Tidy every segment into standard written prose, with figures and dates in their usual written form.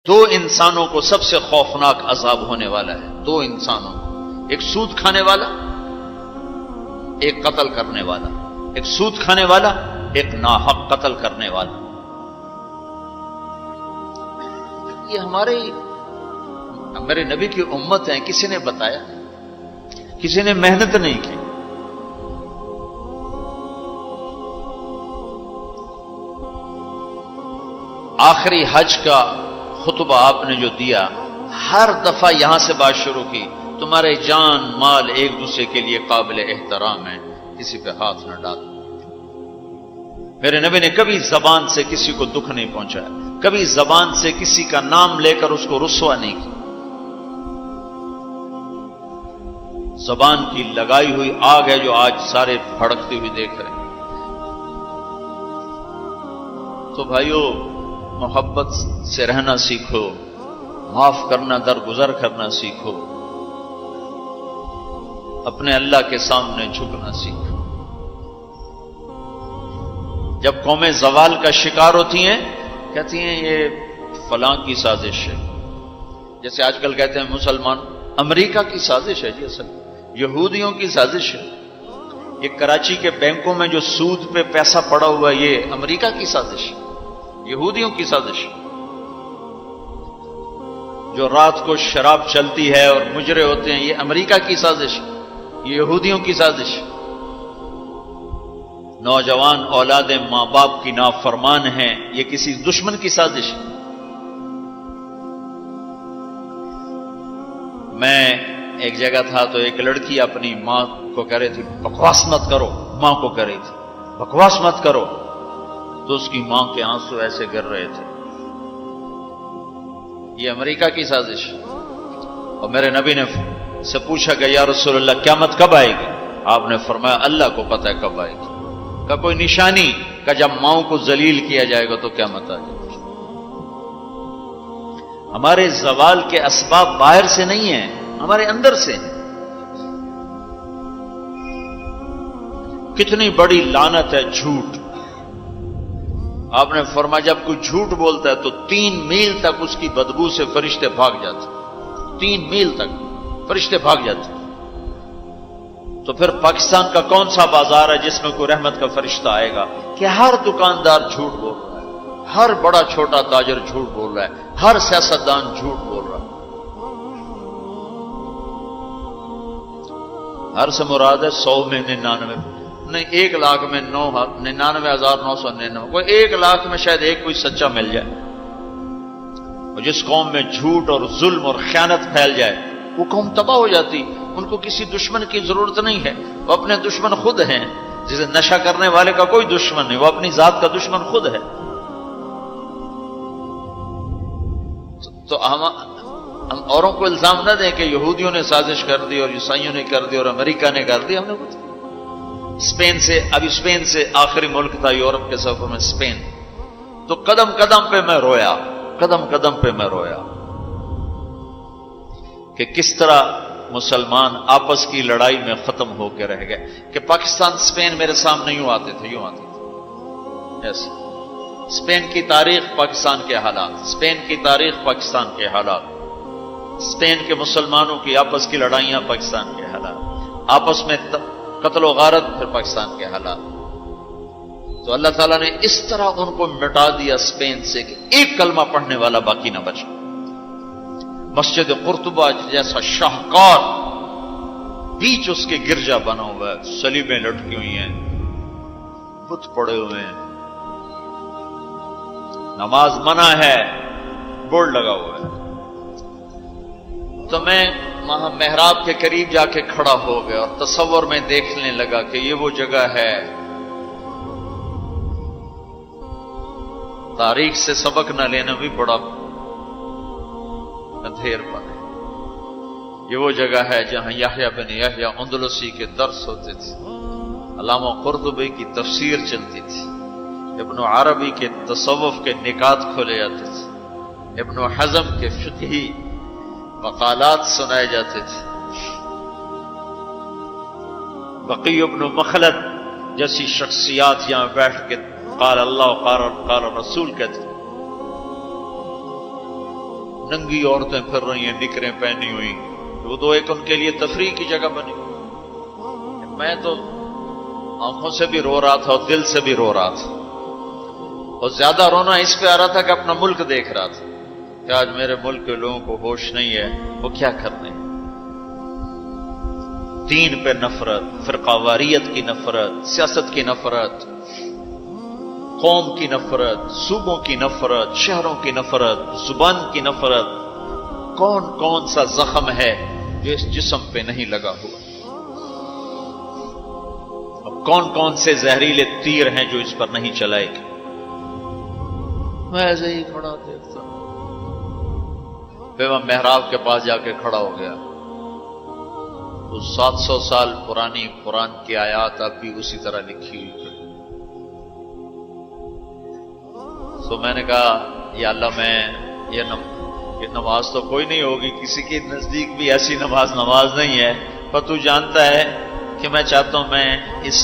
دو انسانوں کو سب سے خوفناک عذاب ہونے والا ہے، دو انسانوں کو، ایک سود کھانے والا، ایک قتل کرنے والا، ایک سود کھانے والا، ایک ناحق قتل کرنے والا۔ یہ میرے نبی کی امت ہے، کسی نے بتایا، کسی نے محنت نہیں کی۔ آخری حج کا خطبہ آپ نے جو دیا، ہر دفعہ یہاں سے بات شروع کی، تمہارے جان مال ایک دوسرے کے لیے قابل احترام ہے، کسی پہ ہاتھ نہ ڈالو۔ میرے نبی نے کبھی زبان سے کسی کو دکھ نہیں پہنچایا، کبھی زبان سے کسی کا نام لے کر اس کو رسوا نہیں کیا۔ زبان کی لگائی ہوئی آگ ہے جو آج سارے بھڑکتے ہوئے دیکھ رہے ہیں۔ تو بھائیو، محبت سے رہنا سیکھو، معاف کرنا، درگزر کرنا سیکھو، اپنے اللہ کے سامنے جھکنا سیکھو۔ جب قومیں زوال کا شکار ہوتی ہیں، کہتی ہیں یہ فلاں کی سازش ہے، جیسے آج کل کہتے ہیں مسلمان، امریکہ کی سازش ہے جی، اصل یہودیوں کی سازش ہے۔ یہ کراچی کے بینکوں میں جو سود پہ پیسہ پڑا ہوا ہے، یہ امریکہ کی سازش ہے، یہودیوں کی سازش۔ جو رات کو شراب چلتی ہے اور مجرے ہوتے ہیں، یہ امریکہ کی سازش ہے، یہ یہودیوں کی سازش۔ نوجوان اولاد ماں باپ کی نافرمان ہیں، یہ کسی دشمن کی سازش ہے۔ میں ایک جگہ تھا تو ایک لڑکی اپنی ماں کو کہہ رہی تھی بکواس مت کرو، ماں کو کہہ رہی تھی بکواس مت کرو، تو اس کی ماں کے آنسو ایسے گر رہے تھے۔ یہ امریکہ کی سازش۔ اور میرے نبی نے سے پوچھا کہ یا رسول اللہ قیامت کب آئے گی؟ آپ نے فرمایا اللہ کو پتہ ہے کب آئے گی۔ کا کوئی نشانی کہ جب ماؤں کو ذلیل کیا جائے گا تو قیامت آ جائے گی۔ ہمارے زوال کے اسباب باہر سے نہیں ہیں، ہمارے اندر سے ہیں۔ کتنی بڑی لعنت ہے جھوٹ۔ آپ نے فرمایا جب کوئی جھوٹ بولتا ہے تو 3 میل تک اس کی بدبو سے فرشتے بھاگ جاتے، 3 میل تک فرشتے بھاگ جاتے۔ تو پھر پاکستان کا کون سا بازار ہے جس میں کوئی رحمت کا فرشتہ آئے گا؟ کہ ہر دکاندار جھوٹ بول رہا ہے، ہر بڑا چھوٹا تاجر جھوٹ بول رہا ہے، ہر سیاستدان جھوٹ بول رہا ہے۔ ہر سے مراد ہے 100 میں 99 نہیں، 1 لاکھ میں 99,999، کوئی 1 لاکھ میں شاید ایک کوئی سچا مل جائے۔ اور جس قوم میں جھوٹ اور ظلم اور خیانت پھیل جائے وہ قوم تباہ ہو جاتی۔ ان کو کسی دشمن کی ضرورت نہیں ہے، وہ اپنے دشمن خود ہیں۔ جسے نشہ کرنے والے کا کوئی دشمن نہیں، وہ اپنی ذات کا دشمن خود ہے۔ تو ہم اوروں کو الزام نہ دیں کہ یہودیوں نے سازش کر دی اور عیسائیوں نے کر دی اور امریکہ نے کر دی۔ ہم نے کچھ اسپین سے آخری ملک تھا یورپ کے سفر میں، اسپین، تو قدم قدم پہ میں رویا، قدم قدم پہ میں رویا کہ کس طرح مسلمان آپس کی لڑائی میں ختم ہو کے رہ گئے۔ کہ پاکستان اسپین میرے سامنے یوں آتے تھے، یوں آتے تھے، یس، اسپین کی تاریخ پاکستان کے حالات، اسپین کی تاریخ پاکستان کے حالات، اسپین کے مسلمانوں کی آپس کی لڑائیاں پاکستان کے حالات، آپس میں قتل و غارت پھر پاکستان کے حالات۔ تو اللہ تعالیٰ نے اس طرح ان کو مٹا دیا اسپین سے کہ ایک کلمہ پڑھنے والا باقی نہ بچا۔ مسجد قرطبہ جیسا شاہکار، بیچ اس کے گرجا بنا ہوا ہے، صلیبیں لٹکی ہوئی ہیں، بت پڑے ہوئے ہیں، نماز منع ہے، بورڈ لگا ہوا ہے۔ تو میں وہاں محراب کے قریب جا کے کھڑا ہو گیا اور تصور میں دیکھنے لگا کہ یہ وہ جگہ ہے، تاریخ سے سبق نہ لینا بھی بڑا اندھیر پر ہے۔ یہ وہ جگہ ہے جہاں یحییٰ بن یحییٰ اندلسی کے درس ہوتے تھے، علامہ قرطبی کی تفسیر چلتی تھی، ابن عربی کے تصوف کے نکات کھولے جاتے تھے، ابن حزم کے فقہی مقالات سنائے جاتے تھے، بقی ابن مخلد جیسی شخصیات یہاں بیٹھ کے قال اللہ قال رسول کہتے تھے۔ ننگی عورتیں پھر رہی ہیں نکریں پہنی ہوئی، وہ تو ایک ان کے لیے تفریح کی جگہ بنی. میں تو آنکھوں سے بھی رو رہا تھا اور دل سے بھی رو رہا تھا، اور زیادہ رونا اس پہ آ رہا تھا کہ اپنا ملک دیکھ رہا تھا کہ آج میرے ملک کے لوگوں کو ہوش نہیں ہے وہ کیا کرنے. دین پہ نفرت، فرقہ واریت کی نفرت، سیاست کی نفرت، قوم کی نفرت، صوبوں کی نفرت، شہروں کی نفرت، زبان کی نفرت. کون کون سا زخم ہے جو اس جسم پہ نہیں لگا ہوا؟ اب کون کون سے زہریلے تیر ہیں جو اس پر نہیں چلائے گے؟ میں ایسے ہی کھڑا دیکھتا، پھر میں محراب کے پاس جا کے کھڑا ہو گیا. تو 700 سال پرانی قرآن کی آیات اب بھی اسی طرح لکھی ہوئی ہے. تو میں نے کہا یا اللہ، میں یہ نماز تو کوئی نہیں ہوگی، کسی کے نزدیک بھی ایسی نماز نہیں ہے، پر تو جانتا ہے کہ میں چاہتا ہوں میں اس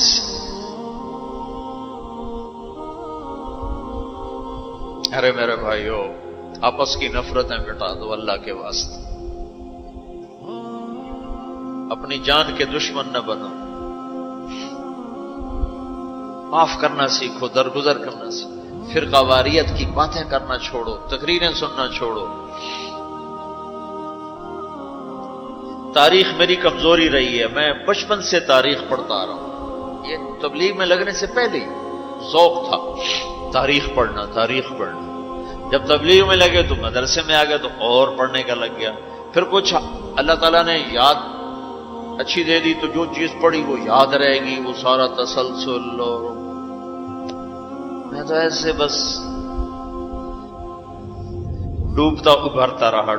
ارے میرے بھائیو، آپس کی نفرتیں مٹا دو اللہ کے واسطے. اپنی جان کے دشمن نہ بنو، معاف کرنا سیکھو، درگزر کرنا سیکھو، فرقہ واریت کی باتیں کرنا چھوڑو، تقریریں سننا چھوڑو. تاریخ میری کمزوری رہی ہے، میں بچپن سے تاریخ پڑھتا آ رہا ہوں. یہ تبلیغ میں لگنے سے پہلے ہی ذوق تھا تاریخ پڑھنا. جب تبلیغ میں لگے تو مدرسے میں آ گئے تو اور پڑھنے کا لگ گیا. پھر کچھ اللہ تعالیٰ نے یاد اچھی دے دی تو جو چیز پڑھی وہ یاد رہے گی، وہ سارا تسلسل. اور میں تو ایسے بس ڈوبتا ابھرتا رہا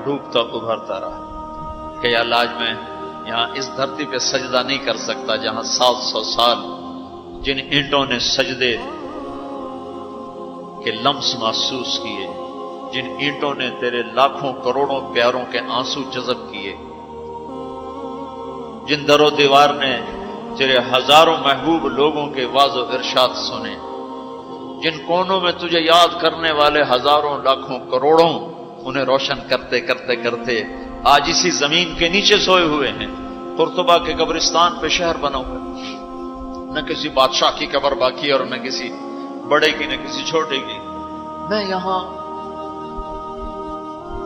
کہ یا اللہ آج میں یہاں اس دھرتی پہ سجدہ نہیں کر سکتا جہاں 700 سال جن اینٹوں نے سجدے کے لمس محسوس کیے، جن اینٹوں نے تیرے لاکھوں کروڑوں پیاروں کے آنسو جذب کیے، جن در و دیوار نے تیرے ہزاروں محبوب لوگوں کے واز و ارشاد سنے، جن کونوں میں تجھے یاد کرنے والے ہزاروں لاکھوں کروڑوں انہیں روشن کرتے کرتے کرتے آج اسی زمین کے نیچے سوئے ہوئے ہیں. قرطبہ کے قبرستان پہ شہر بنا ہوا، نہ کسی بادشاہ کی قبر باقی اور نہ کسی بڑے کی نہ کسی چھوٹے کی. میں یہاں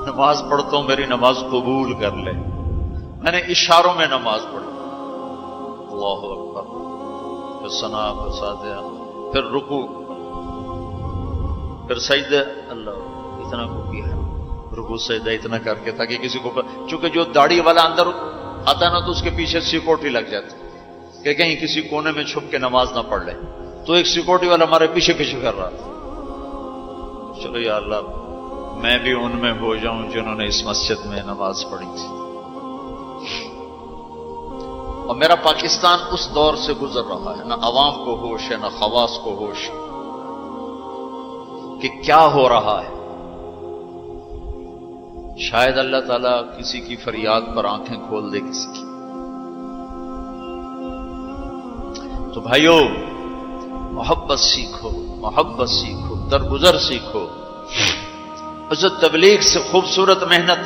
نماز پڑھتا ہوں، میری نماز قبول کر لے. میں نے اشاروں میں نماز پڑھی، اللہ اکبر، پھر ثنا، پھر سجدہ، پھر رکوع، پھر سجدہ. اللہ اتنا کو کیا ہے، رکوع سجدہ اتنا کر کے تاکہ کسی کو، چونکہ جو داڑھی والا اندر آتا نا تو اس کے پیچھے سیکورٹی لگ جاتی کہ کہیں کسی کونے میں چھپ کے نماز نہ پڑھ لے. تو ایک سیکورٹی والا ہمارے پیچھے کر رہا تھا. چلو یا اللہ میں بھی ان میں ہو جاؤں جنہوں نے اس مسجد میں نماز پڑھی تھی. اور میرا پاکستان اس دور سے گزر رہا ہے، نہ عوام کو ہوش ہے نہ خواص کو ہوش کہ کیا ہو رہا ہے. شاید اللہ تعالیٰ کسی کی فریاد پر آنکھیں کھول دے کسی کی. تو بھائیو محبت سیکھو، درگزر سیکھو. عزت تبلیغ سے خوبصورت محنت،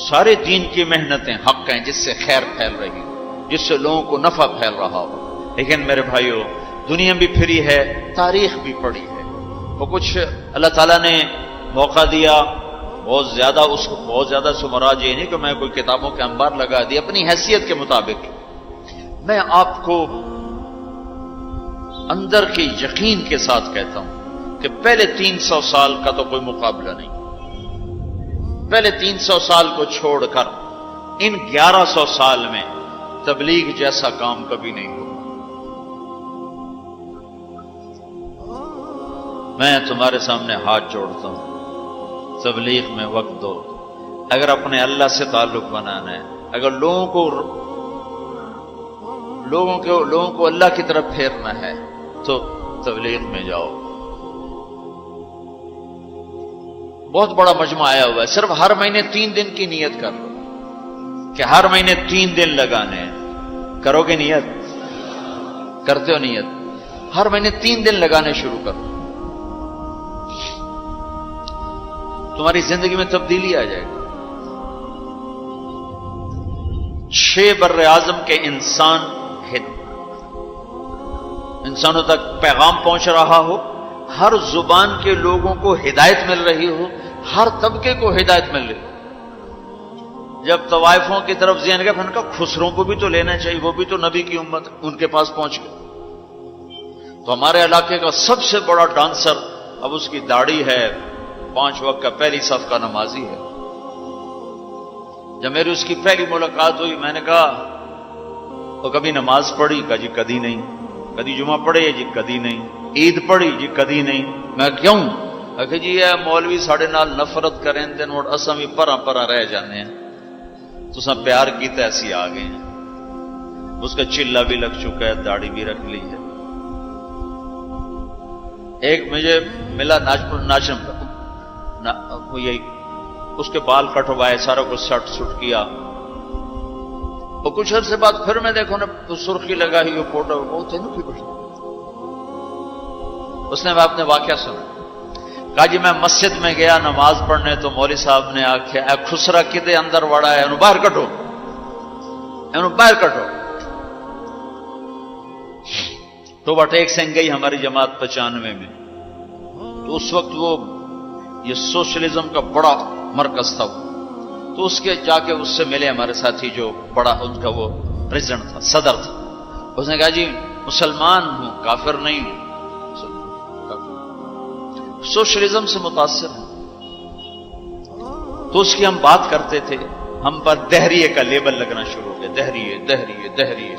سارے دین کی محنتیں حق ہیں جس سے خیر پھیل رہی ہو، جس سے لوگوں کو نفع پھیل رہا ہو. لیکن میرے بھائیو دنیا بھی پھری ہے، تاریخ بھی پڑھی ہے. وہ کچھ اللہ تعالیٰ نے موقع دیا بہت زیادہ سے مراد یہ نہیں کہ میں کوئی کتابوں کے انبار لگا دی. اپنی حیثیت کے مطابق میں آپ کو اندر کے یقین کے ساتھ کہتا ہوں کہ پہلے 300 سال کا تو کوئی مقابلہ نہیں. پہلے 300 سال کو چھوڑ کر ان 1100 سال میں تبلیغ جیسا کام کبھی نہیں ہوا. میں تمہارے سامنے ہاتھ جوڑتا ہوں، تبلیغ میں وقت دو. اگر اپنے اللہ سے تعلق بنانا ہے، اگر لوگوں کو اللہ کی طرف پھیرنا ہے تو تبلیغ میں جاؤ. بہت بڑا مجمع آیا ہوا ہے، صرف ہر مہینے 3 دن کی نیت کر لو کہ ہر مہینے 3 دن لگانے ہیں. کرو گے نیت؟ کرتے ہو نیت؟ ہر مہینے 3 دن لگانے شروع کرو. تمہاری زندگی میں تبدیلی آ جائے گی. 6 بر اعظم کے انسانوں تک پیغام پہنچ رہا ہو، ہر زبان کے لوگوں کو ہدایت مل رہی ہو، ہر طبقے کو ہدایت مل رہی ہو. جب طوائفوں کی طرف ذہن گیا، پھر ان کا خسروں کو بھی تو لینا چاہیے، وہ بھی تو نبی کی امت، ان کے پاس پہنچ گئے. تو ہمارے علاقے کا سب سے بڑا ڈانسر اب اس کی داڑھی ہے، 5 وقت کا پہلی صف کا نمازی ہے. جب میری اس کی پہلی ملاقات ہوئی، میں نے کہا تو کبھی نماز پڑھی؟ کہا جی کدی نہیں. کدی جمعہ پڑھے؟ جی کدی نہیں. عید پڑھی؟ جی کدی نہیں. میں کیوں؟ کہ جی یہ مولوی ساڑھے نال نفرت کریں دن اور اساں بھی پرا پرا رہ جانے ہیں، تو سب پیار کی ایسی آ گئے ہیں. اس کا چلا بھی لگ چکا ہے، داڑھی بھی رکھ لی ہے. ایک مجھے ملا یہی اس کے بال کٹوائے، سارا کچھ سٹ سٹ کیا. اور کچھ عرصے بعد پھر میں دیکھو نا سرخی لگا ہی فوٹو بہت ہے نا. اس نے اپنے واقعہ سنا. کہا جی میں مسجد میں گیا نماز پڑھنے، تو مولوی صاحب نے آخیا اے خسرا کدے اندر وڑا ہے، باہر کٹو، باہر کٹو. تو ٹیک سنگھ گئی ہماری جماعت 95 میں. تو اس وقت وہ یہ سوشلزم کا بڑا مرکز تھا. تو اس کے جا کے اس سے ملے ہمارے ساتھی جو بڑا ان کا وہ پریزیڈنٹ تھا، صدر تھا. اس نے کہا جی مسلمان ہوں، کافر نہیں ہوں، سوشلزم سے متاثر ہیں. تو اس کی ہم بات کرتے تھے، ہم پر دہریے کا لیبل لگنا شروع ہو گیا، دہریے دہریے دہریے.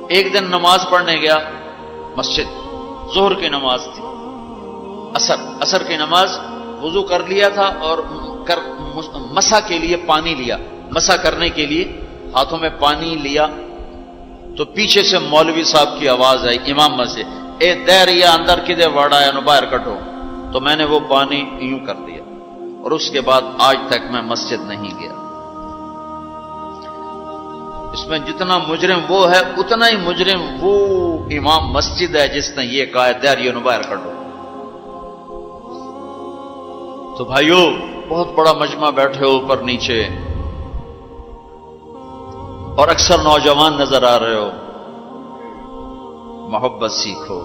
ایک دن نماز پڑھنے گیا مسجد، ظہر کی نماز تھی، عصر کی نماز. وضو کر لیا تھا اور مسح کے لیے پانی لیا، مسح کرنے کے لیے ہاتھوں میں پانی لیا. تو پیچھے سے مولوی صاحب کی آواز آئی امام مسجد، اے دہریہ اندر کدے وڑا ہے، باہر کٹو. تو میں نے وہ پانی یوں کر دیا، اور اس کے بعد آج تک میں مسجد نہیں گیا. اس میں جتنا مجرم وہ ہے، اتنا ہی مجرم وہ امام مسجد ہے جس نے یہ کہا ہے دہریہ باہر کٹو. تو بھائیو بہت بڑا مجمع بیٹھے ہو اوپر نیچے، اور اکثر نوجوان نظر آ رہے ہو. محبت سیکھو،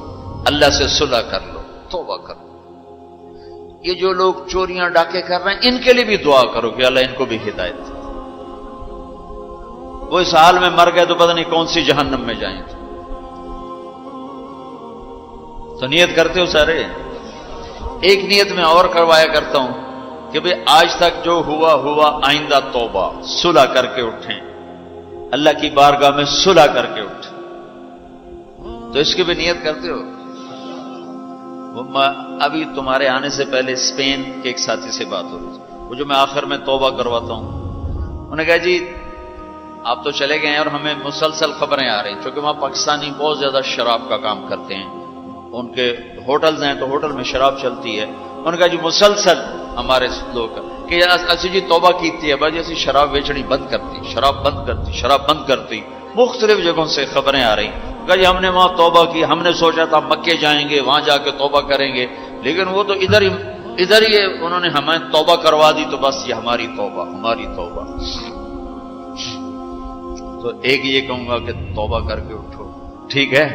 اللہ سے صلح کر لو، توبہ کرو. یہ جو لوگ چوریاں ڈاکے کر رہے ہیں ان کے لیے بھی دعا کرو کہ اللہ ان کو بھی ہدایت دے. وہ اس حال میں مر گئے تو پتہ نہیں کون سی جہنم میں جائیں. تو نیت کرتے ہو سارے؟ ایک نیت میں اور کروایا کرتا ہوں کہ بھئی آج تک جو ہوا ہوا، آئندہ توبہ، صلح کر کے اٹھیں، اللہ کی بارگاہ میں صلح کر کے اٹھیں. تو اس کی بھی نیت کرتے ہو؟ ابھی تمہارے آنے سے پہلے اسپین کے ایک ساتھی سے بات ہو رہی تھی، وہ جو میں آخر میں توبہ کرواتا ہوں. انہوں نے کہا جی آپ تو چلے گئے ہیں اور ہمیں مسلسل خبریں آ رہی ہیں، چونکہ وہاں پاکستانی بہت زیادہ شراب کا کام کرتے ہیں، ان کے ہوٹلز ہیں تو ہوٹل میں شراب چلتی ہے. انہوں نے کہا جی مسلسل ہمارے لوگ کہ اسی جی توبہ کیتی ہے باجی، اسی شراب بیچنی بند کرتی، شراب بند کرتی، شراب بند کرتی. مختلف جگہوں سے خبریں آ رہی. کہا جی ہم نے وہاں توبہ کی، ہم نے سوچا تھا مکے جائیں گے، وہاں جا کے توبہ کریں گے، لیکن وہ تو ادھر ہی انہوں نے ہمیں توبہ کروا دی. تو بس یہ ہماری توبہ، ہماری توبہ. تو ایک یہ کہوں گا کہ توبہ کر کے اٹھو، ٹھیک ہے؟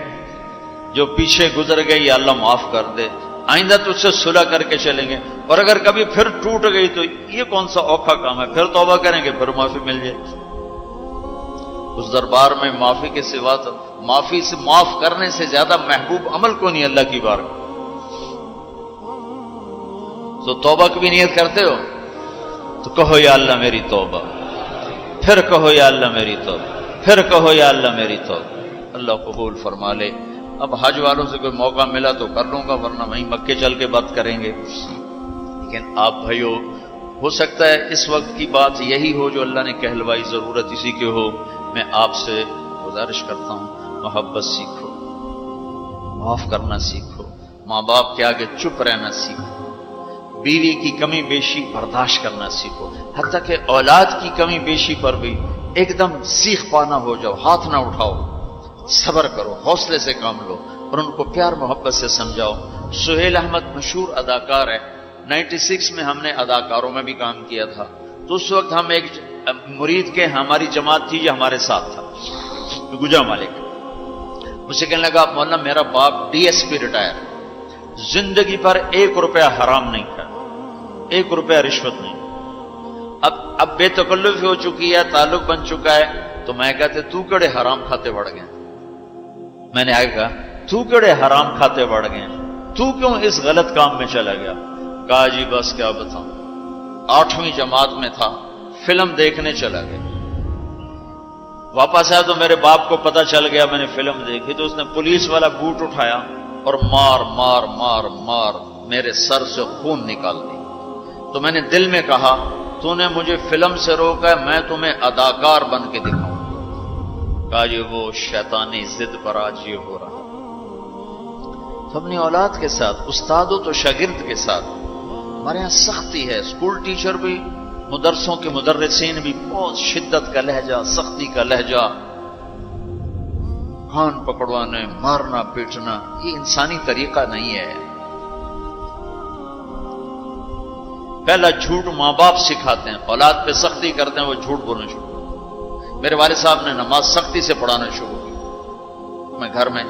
جو پیچھے گزر گئی اللہ معاف کر دے، آئندہ تو اس سے صلح کر کے چلیں گے. اور اگر کبھی پھر ٹوٹ گئی تو یہ کون سا اوکھا کام ہے، پھر توبہ کریں گے، پھر معافی مل جائے. اس دربار میں معافی کے سوا تو معافی سے معاف کرنے سے زیادہ محبوب عمل کو نہیں اللہ کی بارگاہ. تو توبہ کی بھی نیت کرتے ہو تو کہو یا اللہ میری توبہ، پھر کہو یا اللہ میری توبہ، پھر کہو یا اللہ میری توبہ. اللہ قبول فرما لے. اب حج والوں سے کوئی موقع ملا تو کر لوں گا، ورنہ وہیں مکے چل کے بات کریں گے. لیکن آپ بھائیو، ہو سکتا ہے اس وقت کی بات یہی ہو جو اللہ نے کہلوائی، ضرورت اسی کے ہو. میں آپ سے گزارش کرتا ہوں محبت سیکھو، معاف کرنا سیکھو، ماں باپ کے آگے چپ رہنا سیکھو، بیوی کی کمی بیشی برداشت کرنا سیکھو، حتیٰ کہ اولاد کی کمی بیشی پر بھی ایک دم سیخ پانا ہو جاؤ، ہاتھ نہ اٹھاؤ، صبر کرو، حوصلے سے کام لو اور ان کو پیار محبت سے سمجھاؤ. سہیل احمد مشہور اداکار ہے، 96 میں ہم نے اداکاروں میں بھی کام کیا تھا، تو اس وقت ہم ایک مرید کے ہماری جماعت تھی جو ہمارے ساتھ تھا، گجا مالک، مجھ سے کہنے لگا مولانا میرا باپ DSP ریٹائر، زندگی پر 1 روپیہ حرام نہیں کھایا، 1 روپیہ رشوت نہیں، اب بے تکلفی ہو چکی ہے، تعلق بن چکا ہے، تو میں کہتے تو کڑے حرام کھاتے بڑھ گئے، میں نے آگے کہا تو کڑے حرام کھاتے بڑھ گئے، تو کیوں اس غلط کام میں چلا گیا؟ کہا جی بس کیا بتاؤں، 8ویں جماعت میں تھا، فلم دیکھنے چلا گیا، واپس آیا تو میرے باپ کو پتا چل گیا میں نے فلم دیکھی، تو اس نے پولیس والا بوٹ اٹھایا اور مار مار مار مار میرے سر سے خون نکال دی، تو میں نے دل میں کہا تو نے مجھے فلم سے روکا ہے، میں تمہیں اداکار بن کے دکھاؤں۔ کہا جی وہ شیطانی ضد پر آج یہ ہو رہا، تو اپنی اولاد کے ساتھ، استاد ہو تو شاگرد کے ساتھ ہمارے یہاں سختی ہے، اسکول ٹیچر بھی، مدرسوں کے مدرسین بھی بہت شدت کا لہجہ، سختی کا لہجہ، کان پکڑوانے، مارنا پیٹنا، یہ انسانی طریقہ نہیں ہے۔ پہلا جھوٹ ماں باپ سکھاتے ہیں، اولاد پہ سختی کرتے ہیں، وہ جھوٹ بولنا شروع کرتے ہیں۔ میرے والد صاحب نے نماز سختی سے پڑھانا شروع کی،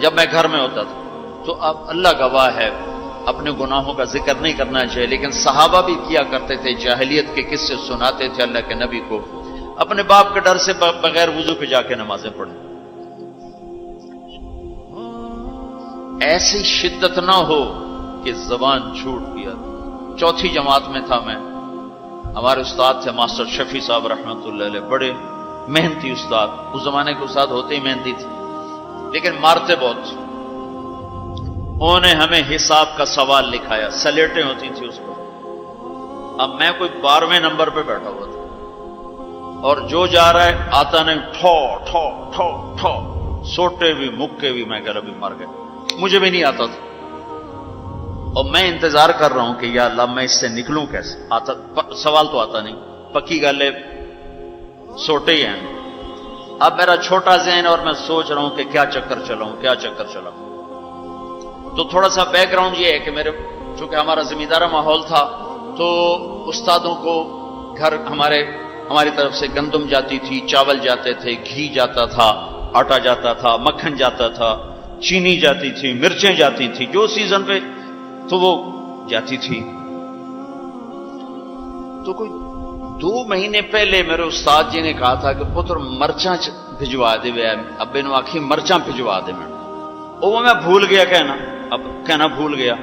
جب میں گھر میں ہوتا تھا، تو اب اللہ گواہ ہے اپنے گناہوں کا ذکر نہیں کرنا چاہیے، لیکن صحابہ بھی کیا کرتے تھے، جاہلیت کے قصے سناتے تھے اللہ کے نبی کو، اپنے باپ کے ڈر سے بغیر وضو کے جا کے نمازیں پڑھیں۔ ایسی شدت نہ ہو کہ زبان جھوٹ پیا۔ 4تھی جماعت میں تھا میں، ہمارے استاد تھے ماسٹر شفیع صاحب رحمۃ اللہ علیہ، بڑے محنتی استاد، اس زمانے کے استاد ہوتے ہی محنتی تھے، لیکن مارتے بہت۔ انہوں نے ہمیں حساب کا سوال لکھایا، سلیٹیں ہوتی تھی اس پر، اب میں کوئی 12ویں نمبر پہ بیٹھا ہوا تھا، اور جو جا رہا ہے آتا نہیں، ٹھو ٹھو ٹھو ٹھو، سوٹے بھی مکے بھی، میں کہہ رہا بھی مر گئے، مجھے بھی نہیں آتا تھا، اور میں انتظار کر رہا ہوں کہ یا اللہ میں اس سے نکلوں کیسے، سوال تو آتا نہیں، پکی گل ہے سوٹے ہی ہیں۔ اب میرا چھوٹا ذہن اور میں سوچ رہا ہوں کہ کیا چکر چلاؤں، کیا چکر چلاؤں۔ تو تھوڑا سا بیک گراؤنڈ یہ ہے کہ میرے چونکہ ہمارا زمیندارہ ماحول تھا، تو استادوں کو گھر ہماری طرف سے گندم جاتی تھی، چاول جاتے تھے، گھی جاتا تھا، آٹا جاتا تھا، مکھن جاتا تھا، چینی جاتی تھی، مرچیں جاتی تھی، جو سیزن پہ تو وہ جاتی تھی۔ تو کوئی 2 مہینے پہلے میرے استاد جی نے کہا تھا کہ پتر مرچاں بھجوا دے، ابے نو آخی مرچاں بھجوا دے، وہ میں بھول گیا کہنا بھول گیا۔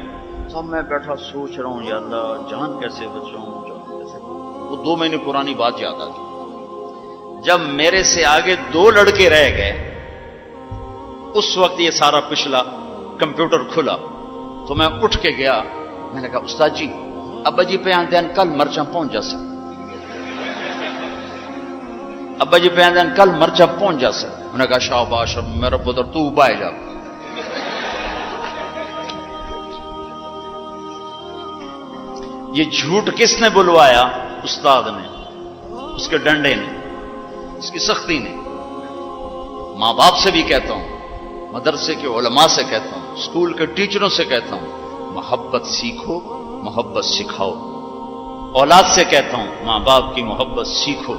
تو میں بیٹھا سوچ رہا ہوں یا اللہ جان کیسے بچاؤں، وہ 2 مہینے پرانی بات یاد آ گئی۔ جب میرے سے آگے 2 لڑکے رہ گئے، اس وقت یہ سارا پچھلا کمپیوٹر کھلا، تو میں اٹھ کے گیا، میں نے کہا استاد جی ابا جی پہ آندین کل مرچاں پہنچ جا سکتے، ابا جی پہ آندین کل مرچاں پہنچ جا سکتے۔ میں نے کہا شاباش میرا پتر تو بائے جا۔ یہ جھوٹ کس نے بلوایا؟ استاد نے، اس کے ڈنڈے نے، اس کی سختی نے۔ ماں باپ سے بھی کہتا ہوں، مدرسے کے علماء سے کہتا ہوں، اسکول کے ٹیچروں سے کہتا ہوں، محبت سیکھو، محبت سکھاؤ۔ اولاد سے کہتا ہوں ماں باپ کی محبت سیکھو،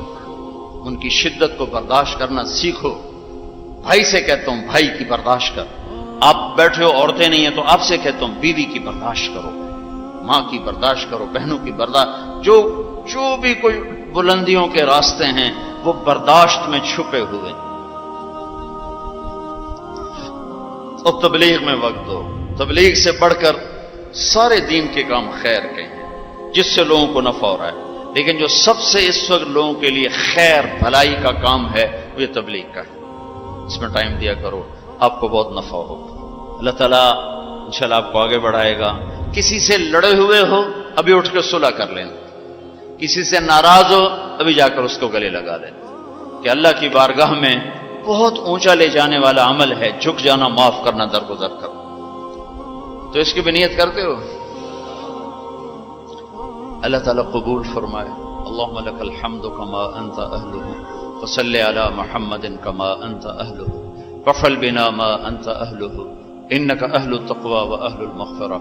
ان کی شدت کو برداشت کرنا سیکھو۔ بھائی سے کہتا ہوں بھائی کی برداشت کر، آپ بیٹھے ہو عورتیں نہیں ہیں تو آپ سے کہتا ہوں بیوی کی برداشت کرو، ماں کی برداشت کرو، بہنوں کی برداشت، جو بھی کوئی بلندیوں کے راستے ہیں وہ برداشت میں چھپے ہوئے۔ اور تبلیغ میں وقت دو، تبلیغ سے بڑھ کر سارے دین کے کام خیر کے ہیں جس سے لوگوں کو نفع ہو رہا ہے، لیکن جو سب سے اس وقت لوگوں کے لیے خیر بھلائی کا کام ہے وہ یہ تبلیغ کا ہے۔ اس میں ٹائم دیا کرو، آپ کو بہت نفع ہوگا، اللہ تعالیٰ انشاءاللہ آپ کو آگے بڑھائے گا۔ کسی سے لڑے ہوئے ہو ابھی اٹھ کے صلح کر لینا، کسی سے ناراض ہو ابھی جا کر اس کو گلے لگا لینا، کہ اللہ کی بارگاہ میں بہت اونچا لے جانے والا عمل ہے جھک جانا، معاف کرنا، درگزر کرنا۔ تو اس کی بھی نیت کرتے ہو؟ اللہ تعالیٰ قبول فرمائے۔ اللہم لک الحمد کما انت اہلہ وصلی علی محمد کما انت اہلہ وفعل بنا ما انت اہلہ انک اہل التقوی و اہل المغفرہ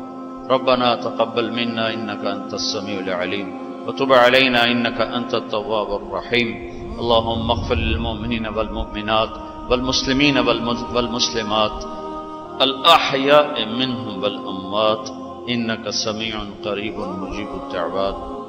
ربنا تقبل منا إنك أنت السميع العليم وتب علينا إنك أنت التواب الرحيم. اللهم اغفر للمؤمنين والمؤمنات والمسلمين والمسلمات الأحياء منهم والأموات إنك سميع قريب مجيب الدعوات.